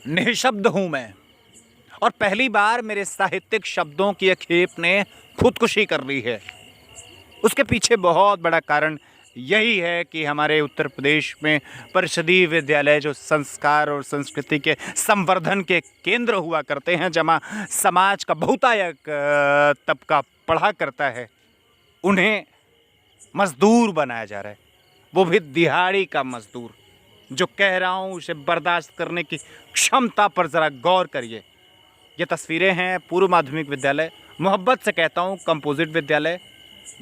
निःशब्द हूं मैं, और पहली बार मेरे साहित्यिक शब्दों की एक खेप ने खुदकुशी कर ली है। उसके पीछे बहुत बड़ा कारण यही है कि हमारे उत्तर प्रदेश में परिषदीय विद्यालय जो संस्कार और संस्कृति के संवर्धन के केंद्र हुआ करते हैं, जहाँ समाज का बहुतायत तबका पढ़ा करता है, उन्हें मजदूर बनाया जा रहा है, वो भी दिहाड़ी का मजदूर। जो कह रहा हूँ उसे बर्दाश्त करने की क्षमता पर ज़रा गौर करिए। ये तस्वीरें हैं पूर्व माध्यमिक विद्यालय, मोहब्बत से कहता हूँ कंपोजिट विद्यालय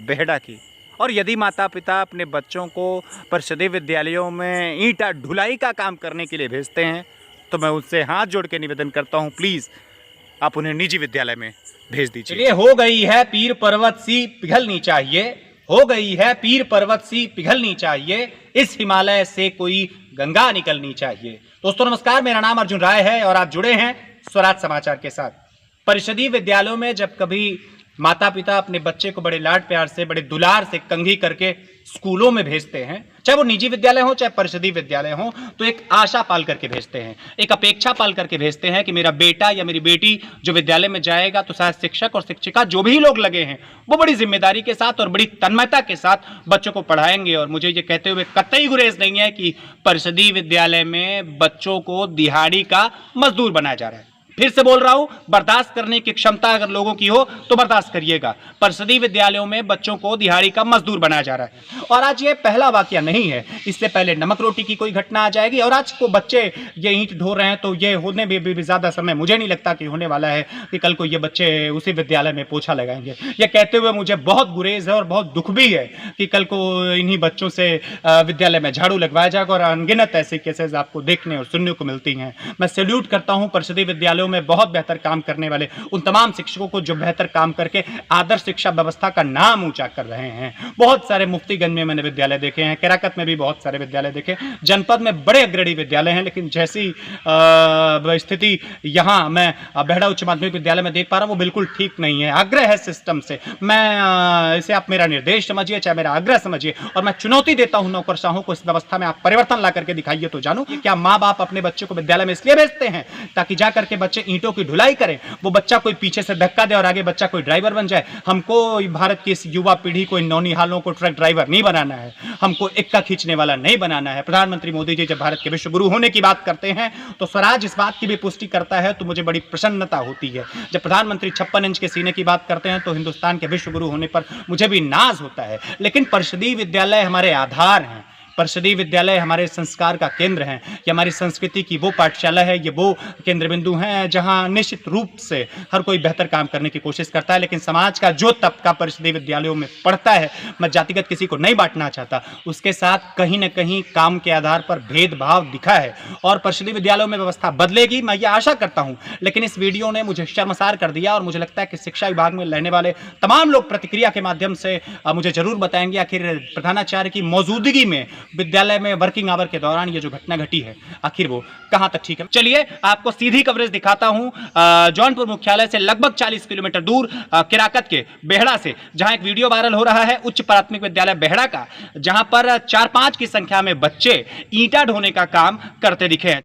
बेहड़ा की। और यदि माता पिता अपने बच्चों को परिषदीय विद्यालयों में ईंटा ढुलाई का काम करने के लिए भेजते हैं, तो मैं उनसे हाथ जोड़ के निवेदन करता हूँ, प्लीज़ आप उन्हें निजी विद्यालय में भेज दीजिए। चलिए, हो गई है पीर पर्वत सी पिघलनी चाहिए, हो गई है पीर पर्वत सी पिघलनी चाहिए, इस हिमालय से कोई गंगा निकलनी चाहिए। दोस्तों नमस्कार, मेरा नाम अर्जुन राय है और आप जुड़े हैं स्वराज समाचार के साथ। परिषदीय विद्यालयों में जब कभी माता पिता अपने बच्चे को बड़े लाड प्यार से, बड़े दुलार से कंघी करके स्कूलों में भेजते हैं, चाहे वो निजी विद्यालय हो चाहे परिषदीय विद्यालय हो, तो एक आशा पाल करके भेजते हैं, एक अपेक्षा पाल करके भेजते हैं कि मेरा बेटा या मेरी बेटी जो विद्यालय में जाएगा तो शायद शिक्षक और शिक्षिका जो भी लोग लगे हैं वो बड़ी जिम्मेदारी के साथ और बड़ी तन्मयता के साथ बच्चों को पढ़ाएंगे। और मुझे ये कहते हुए कतई गुरेज नहीं है कि परिषदीय विद्यालय में बच्चों को दिहाड़ी का मजदूर बनाया जा रहा है। फिर से बोल रहा हूं, बर्दाश्त करने की क्षमता अगर लोगों की हो तो बर्दाश्त करिएगा। परिषदीय विद्यालयों में बच्चों को दिहाड़ी का मजदूर बनाया जा रहा है। और आज ये पहला वाकया नहीं है, इससे पहले नमक रोटी की कोई घटना आ जाएगी, और आज को बच्चे ये ईंट ढो रहे हैं तो ये होने भी ज्यादा समय मुझे नहीं लगता कि होने वाला है कि कल को ये बच्चे उसी विद्यालय में पोछा लगाएंगे। ये कहते हुए मुझे बहुत गुरेज है और बहुत दुख भी है कि कल को इन्हीं बच्चों से विद्यालय में झाड़ू लगवाया जाएगा, और अनगिनत ऐसे केसेस आपको देखने और सुनने को मिलती हैं। मैं सैल्यूट करता हूं परिषदीय विद्यालयों में बहुत बेहतर काम करने वाले उन तमाम शिक्षकों को जो बेहतर काम करके आदर्श शिक्षा व्यवस्था का नाम ऊंचा कर रहे हैं। बहुत सारे मुफ्तीगंज में मैंने विद्यालय देखे हैं, केराकत में भी बहुत सारे विद्यालय देखे, जनपद में बड़े अग्रणी विद्यालय हैं, लेकिन जैसी स्थिति यहां मैं बेहड़ा उच्च माध्यमिक विद्यालय में देख पा रहा हूं वो बिल्कुल ठीक नहीं है। आग्रह है सिस्टम से, मैं इसे आप मेरा निर्देश समझिए चाहे मेरा आग्रह समझिए, और मैं चुनौती देता हूं नौकरशाहों को, इस व्यवस्था में आप परिवर्तन ला करके दिखाइए तो जानू क्या माँ बाप अपने बच्चों को विद्यालय में इसलिए भेजते हैं ताकि जाकर के बच्चे ईंटों की ढुलाई करें, वो बच्चा कोई पीछे से धक्का दे और आगे बच्चा कोई ड्राइवर बन जाए। हमको भारत की इस युवा पीढ़ी को, इन नौनिहालों को ट्रक ड्राइवर नहीं बनाना है, हमको इक्का खींचने वाला नहीं बनाना है। प्रधानमंत्री मोदी जी जब भारत के विश्व गुरु होने की बात करते हैं तो स्वराज इस बात की भी पुष्टि करता है, तो मुझे बड़ी प्रसन्नता होती है। जब प्रधानमंत्री 56 इंच के सीने की बात करते हैं तो हिंदुस्तान के विश्व गुरु होने पर मुझे भी नाज होता है। लेकिन परिषदीय विद्यालय हमारे आधार हैं, परिषदीय विद्यालय हमारे संस्कार का केंद्र है, ये हमारी संस्कृति की वो पाठशाला है, ये वो केंद्र बिंदु हैं जहां निश्चित रूप से हर कोई बेहतर काम करने की कोशिश करता है। लेकिन समाज का जो तबका परिषदीय विद्यालयों में पढ़ता है, मैं जातिगत किसी को नहीं बांटना चाहता, उसके साथ कहीं ना कहीं काम के आधार पर भेदभाव दिखा है, और परिषदीय विद्यालयों में व्यवस्था बदलेगी, मैं ये आशा करता हूं। लेकिन इस वीडियो ने मुझे शर्मसार कर दिया, और मुझे लगता है कि शिक्षा विभाग में रहने वाले तमाम लोग प्रतिक्रिया के माध्यम से मुझे जरूर बताएंगे आखिर प्रधानाचार्य की मौजूदगी में विद्यालय में वर्किंग आवर के दौरान ये जो घटना घटी है आखिर वो कहां तक ठीक है। चलिए आपको सीधी कवरेज दिखाता हूं जौनपुर मुख्यालय से लगभग 40 किलोमीटर दूर केराकत के बेहड़ा से, जहां एक वीडियो वायरल हो रहा है उच्च प्राथमिक विद्यालय बेहड़ा का, जहां पर 4-5 की संख्या में बच्चे ईंटा ढोने का काम करते दिखे हैं।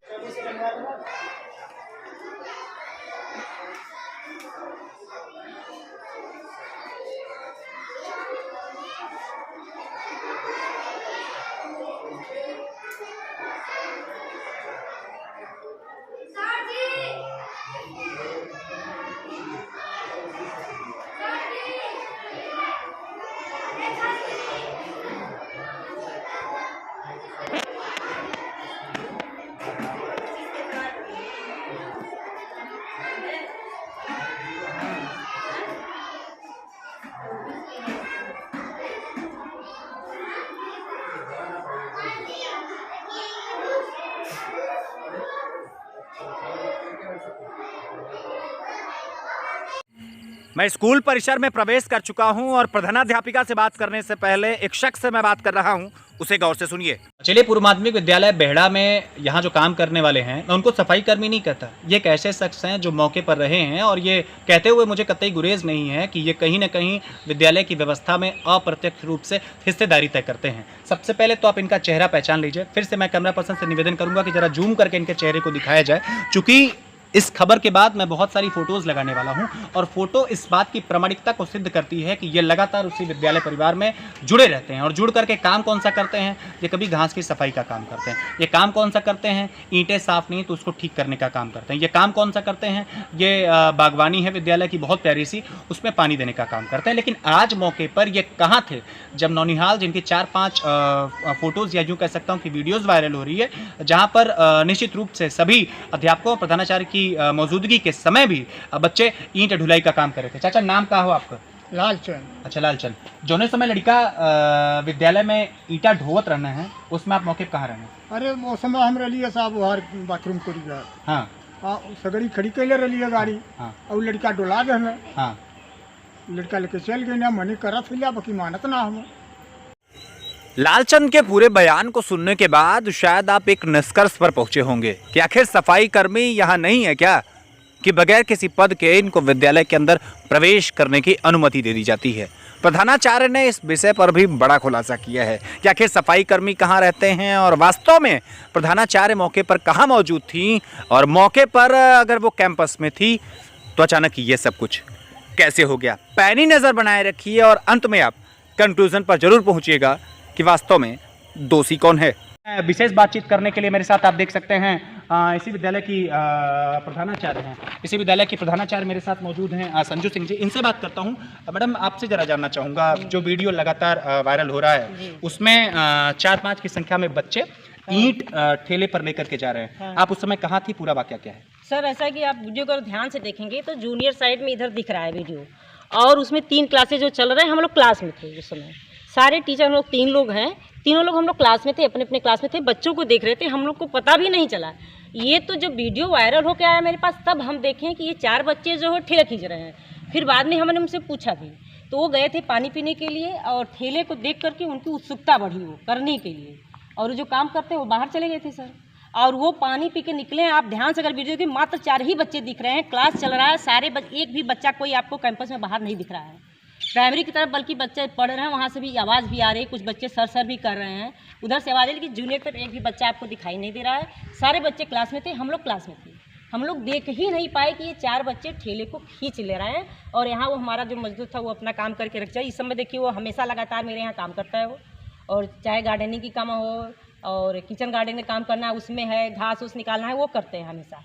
मैं स्कूल परिसर में प्रवेश कर चुका हूं और प्रधानाध्यापिका से बात करने से पहले एक शख्स से मैं बात कर रहा हूं, उसे गौर से सुनिए। चलिए, पूर्व माध्यमिक विद्यालय बेहड़ा में यहाँ जो काम करने वाले हैं, मैं उनको सफाई कर्मी नहीं कहता। ये एक ऐसे शख्स हैं जो मौके पर रहे हैं और ये कहते हुए मुझे कतई गुरेज नहीं है कि ये कहीं ना कहीं विद्यालय की व्यवस्था में अप्रत्यक्ष रूप से हिस्सेदारी तय करते हैं। सबसे पहले तो आप इनका चेहरा पहचान लीजिए, फिर से मैं कैमरा पर्सन से निवेदन करूंगा कि जरा जूम करके इनके चेहरे को दिखाया जाए। चूंकि इस खबर के बाद मैं बहुत सारी फोटोज लगाने वाला हूं और फोटो इस बात की प्रामाणिकता को सिद्ध करती है कि ये लगातार उसी विद्यालय परिवार में जुड़े रहते हैं। और जुड़ करके काम कौन सा करते हैं? ये कभी घास की सफाई का काम करते हैं। ये काम कौन सा करते हैं? ईंटें साफ नहीं तो उसको ठीक करने का काम करते हैं। ये काम कौन सा करते हैं? ये बागवानी है विद्यालय की बहुत प्यारी सी, उसमें पानी देने का काम करते हैं। लेकिन आज मौके पर ये कहाँ थे जब नौनिहाल, जिनकी 4-5 फोटोज़ या यूँ कह सकता हूँ कि वीडियोज़ वायरल हो रही है, जहाँ पर निश्चित रूप से सभी अध्यापकों, प्रधानाचार्य की मौजूदगी के समय भी बच्चे ईंट ढुलाई का काम कर रहे थे। चाचा, नाम क्या हो आपका? लालचंद। अच्छा, लालचंद। जोने समय लड़का विद्यालय में ईंटा ढोवत रहना है, उसमें आप मौके पर कहाँ रहना? अरे वो समय हम रही साहब वहाँ बाथरूम को गया। हाँ, सगड़ी खड़ी कैले रही है गाड़ी। हाँ, और लड़का डोला दे हमें। हाँ, लड़का लेके चल गए ना, मनी करत हिला, बाकी मानत ना हमें। लालचंद के पूरे बयान को सुनने के बाद शायद आप एक निष्कर्ष पर पहुंचे होंगे कि आखिर सफाई कर्मी यहाँ नहीं है क्या, कि बगैर किसी पद के इनको विद्यालय के अंदर प्रवेश करने की अनुमति दे दी जाती है। प्रधानाचार्य ने इस विषय पर भी बड़ा खुलासा किया है कि आखिर सफाई कर्मी कहाँ रहते हैं और वास्तव में प्रधानाचार्य मौके पर कहाँ मौजूद थी, और मौके पर अगर वो कैंपस में थी तो अचानक ये सब कुछ कैसे हो गया। पैनी नज़र बनाए रखिए और अंत में आप कंक्लूजन पर जरूर पहुंचिएगा कि वास्तव में दोषी कौन है। विशेष बातचीत करने के लिए मेरे साथ आप देख सकते हैं इसी विद्यालय की प्रधानाचार्य हैं। इसी विद्यालय की प्रधानाचार्य मेरे साथ मौजूद हैं संजू सिंह जी। इनसे बात करता हूं। मैडम, आपसे जरा जानना चाहूँगा, जो वीडियो लगातार वायरल हो रहा है उसमें 4-5 की संख्या में बच्चे ईंट ठेले पर लेकर के जा रहे हैं। हाँ। आप उस समय कहाँ थी? पूरा वाकया क्या है? सर, ऐसा है कि आप वीडियो को ध्यान से देखेंगे तो जूनियर साइड में इधर दिख रहा है वीडियो, और उसमें 3 क्लासेज जो चल रहे हैं, हम लोग क्लास में थे उस समय। सारे टीचर हम लोग 3 लोग हैं, तीनों लोग हम लोग क्लास में थे, अपने अपने क्लास में थे, बच्चों को देख रहे थे। हम लोग को पता भी नहीं चला। ये तो जब वीडियो वायरल होकर आया मेरे पास, तब हम देखें कि ये 4 बच्चे जो है ठेला खींच रहे हैं। फिर बाद में हमने उनसे पूछा भी, तो वो गए थे पानी पीने के लिए, और ठेले को देख करके उनकी उत्सुकता बढ़ी वो करने के लिए, और जो काम करते हैं वो बाहर चले गए थे सर। और वो पानी पी के निकले हैं। आप ध्यान से अगर वीडियो देखिए, मात्र 4 ही बच्चे दिख रहे हैं, क्लास चल रहा है, सारे एक भी बच्चा कोई आपको कैंपस में बाहर नहीं दिख रहा है प्राइमरी की तरफ, बल्कि बच्चे पढ़ रहे हैं, वहाँ से भी आवाज़ भी आ रही है, कुछ बच्चे सर भी कर रहे हैं, उधर से आवाज़ है, लेकिन जूनियर पर एक भी बच्चा आपको दिखाई नहीं दे रहा है। सारे बच्चे क्लास में थे, हम लोग क्लास में थे। हम लोग देख ही नहीं पाए कि ये 4 बच्चे ठेले को खींच ले रहे हैं, और यहाँ वो हमारा जो मजदूर था वो अपना काम करके रख जाए। इस समय देखिए वो हमेशा लगातार मेरे यहाँ काम करता है वो, और चाहे गार्डनिंग की काम हो और किचन गार्डन में काम करना है, उसमें है घास उस निकालना है, वो करते हैं हमेशा।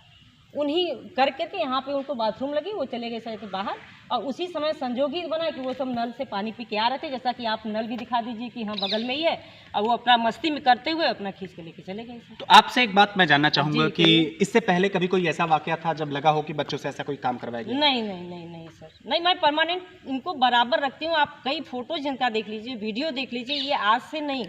उन्हीं करके थे, यहाँ पे उनको बाथरूम लगी, वो चले गए सर बाहर, और उसी समय संजोग ही बना कि वो सब नल से पानी पी के आ रहे थे, जैसा कि आप नल भी दिखा दीजिए कि हाँ बगल में ही है, और वो अपना मस्ती में करते हुए अपना खींच के लेके चले गए। तो आपसे एक बात मैं जानना चाहूँगा कि इससे पहले कभी कोई ऐसा वाकया था जब लगा हो कि बच्चों से ऐसा कोई काम करवाया गया? नहीं सर, नहीं, मैं परमानेंट इनको बराबर रखती हूँ। आप कई फोटोज जिनका देख लीजिए, वीडियो देख लीजिए, ये आज से नहीं,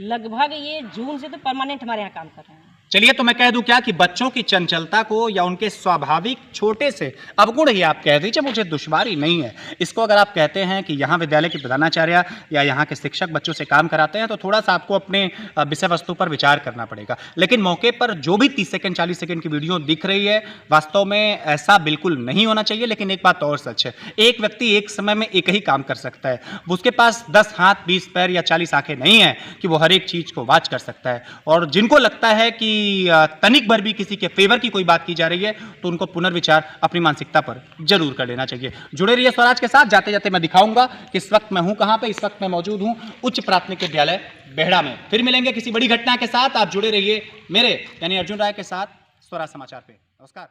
लगभग ये जून से तो परमानेंट हमारे यहाँ काम कर रहे हैं। चलिए, तो मैं कह दूं क्या कि बच्चों की चंचलता को या उनके स्वाभाविक छोटे से अवगुण ही आप कह दीजिए, मुझे दुश्वारी नहीं है। इसको अगर आप कहते हैं कि यहाँ विद्यालय के प्रधानाचार्य या यहाँ के शिक्षक बच्चों से काम कराते हैं, तो थोड़ा सा आपको अपने विषय वस्तु पर विचार करना पड़ेगा। लेकिन मौके पर जो भी 30 सेकंड 40 सेकंड की वीडियो दिख रही है, वास्तव में ऐसा बिल्कुल नहीं होना चाहिए। लेकिन एक बात और सच है, एक व्यक्ति एक समय में एक ही काम कर सकता है। उसके पास 10 हाथ 20 पैर या 40 आंखें नहीं है कि वो हर एक चीज को वॉच कर सकता है। और जिनको लगता है कि तनिक भर भी किसी के फेवर की कोई बात की जा रही है, तो उनको पुनर्विचार अपनी मानसिकता पर जरूर कर लेना चाहिए। जुड़े रहिए स्वराज के साथ। जाते जाते मैं दिखाऊंगा कि इस वक्त मैं हूं कहां पे। इस वक्त मैं मौजूद हूं उच्च प्राथमिक विद्यालय बेहड़ा में। फिर मिलेंगे किसी बड़ी घटना के साथ। आप जुड़े रहिए मेरे यानी अर्जुन राय के साथ स्वराज समाचार पे। नमस्कार।